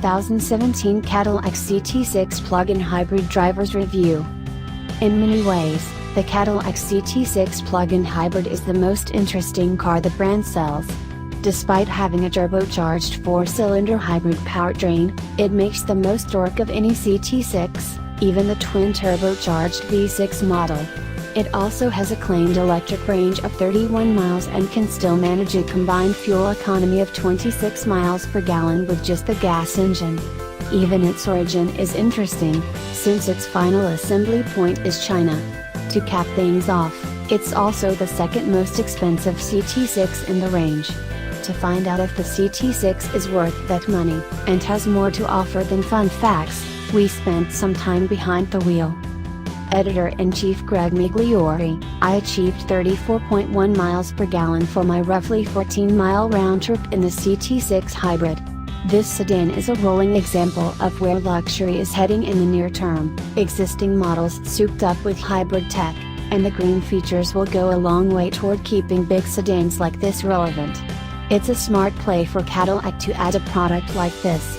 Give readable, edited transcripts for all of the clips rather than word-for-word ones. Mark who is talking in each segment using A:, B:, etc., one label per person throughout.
A: 2017 Cadillac CT6 plug-in hybrid driver's review. In many ways, the Cadillac CT6 plug-in hybrid is the most interesting car the brand sells. Despite having a turbocharged 4-cylinder hybrid powertrain, it makes the most torque of any CT6, even the twin turbocharged V6 model. It also has a claimed electric range of 31 miles and can still manage a combined fuel economy of 26 miles per gallon with just the gas engine. Even its origin is interesting, since its final assembly point is China. To cap things off, it's also the second most expensive CT6 in the range. To find out if the CT6 is worth that money, and has more to offer than fun facts, we spent some time behind the wheel. Editor-in-Chief Greg Migliori, I achieved 34.1 miles per gallon for my roughly 14-mile round trip in the CT6 hybrid. This sedan is a rolling example of where luxury is heading in the near term, existing models souped up with hybrid tech, and the green features will go a long way toward keeping big sedans like this relevant. It's a smart play for Cadillac to add a product like this.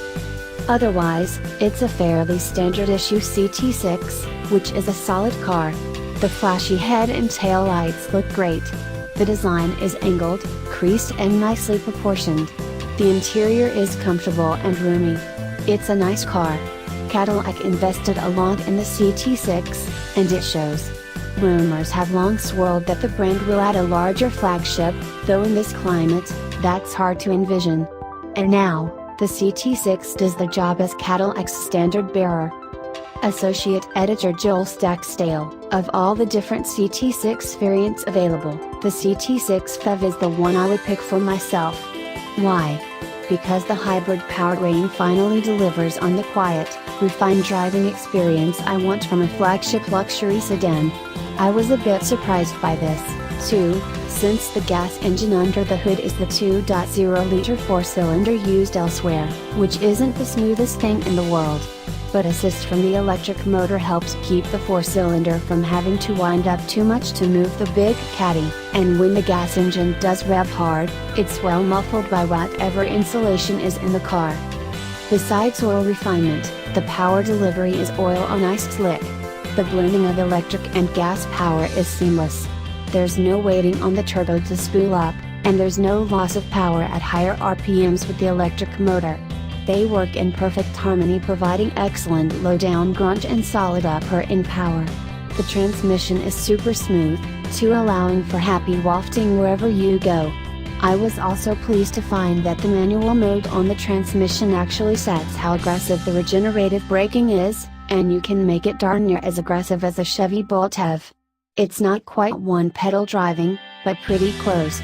A: Otherwise, it's a fairly standard issue CT6, which is a solid car. The flashy head and tail lights look great. The design is angled, creased and nicely proportioned. The interior is comfortable and roomy. It's a nice car. Cadillac invested a lot in the CT6, and it shows. Rumors have long swirled that the brand will add a larger flagship, though in this climate, that's hard to envision. And now, the CT6 does the job as Cadillac's standard bearer. Associate Editor Joel Stackstale, of all the different CT6 variants available, the CT6 FEV is the one I would pick for myself. Why? Because the hybrid powertrain finally delivers on the quiet, refined driving experience I want from a flagship luxury sedan. I was a bit surprised by this, too, since the gas engine under the hood is the 2.0-liter 4-cylinder used elsewhere, which isn't the smoothest thing in the world. But assist from the electric motor helps keep the 4-cylinder from having to wind up too much to move the big caddy, and when the gas engine does rev hard, it's well muffled by whatever insulation is in the car. Besides oil refinement, the power delivery is oil-on-ice slick. The blending of electric and gas power is seamless. There's no waiting on the turbo to spool up, and there's no loss of power at higher RPMs with the electric motor. They work in perfect harmony, providing excellent low-down grunt and solid upper in power. The transmission is super smooth, too, allowing for happy wafting wherever you go. I was also pleased to find that the manual mode on the transmission actually sets how aggressive the regenerative braking is, and you can make it darn near as aggressive as a Chevy Bolt EV. It's not quite one-pedal driving, but pretty close.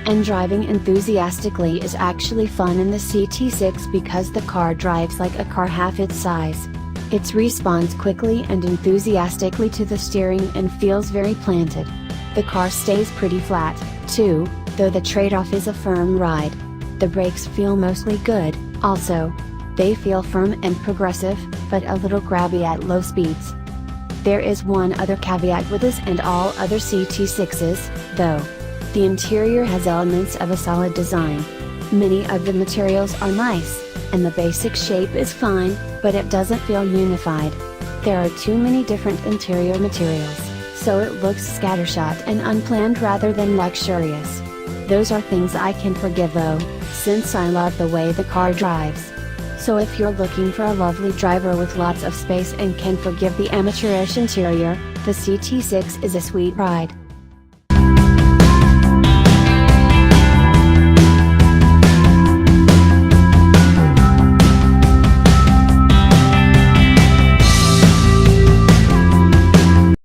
A: And driving enthusiastically is actually fun in the CT6 because the car drives like a car half its size. It responds quickly and enthusiastically to the steering and feels very planted. The car stays pretty flat, too, though the trade-off is a firm ride. The brakes feel mostly good, also. They feel firm and progressive, but a little grabby at low speeds. There is one other caveat with this and all other CT6s, though. The interior has elements of a solid design. Many of the materials are nice, and the basic shape is fine, but it doesn't feel unified. There are too many different interior materials, so it looks scattershot and unplanned rather than luxurious. Those are things I can forgive though, since I love the way the car drives. So if you're looking for a lovely driver with lots of space and can forgive the amateurish interior, the CT6 is a sweet ride.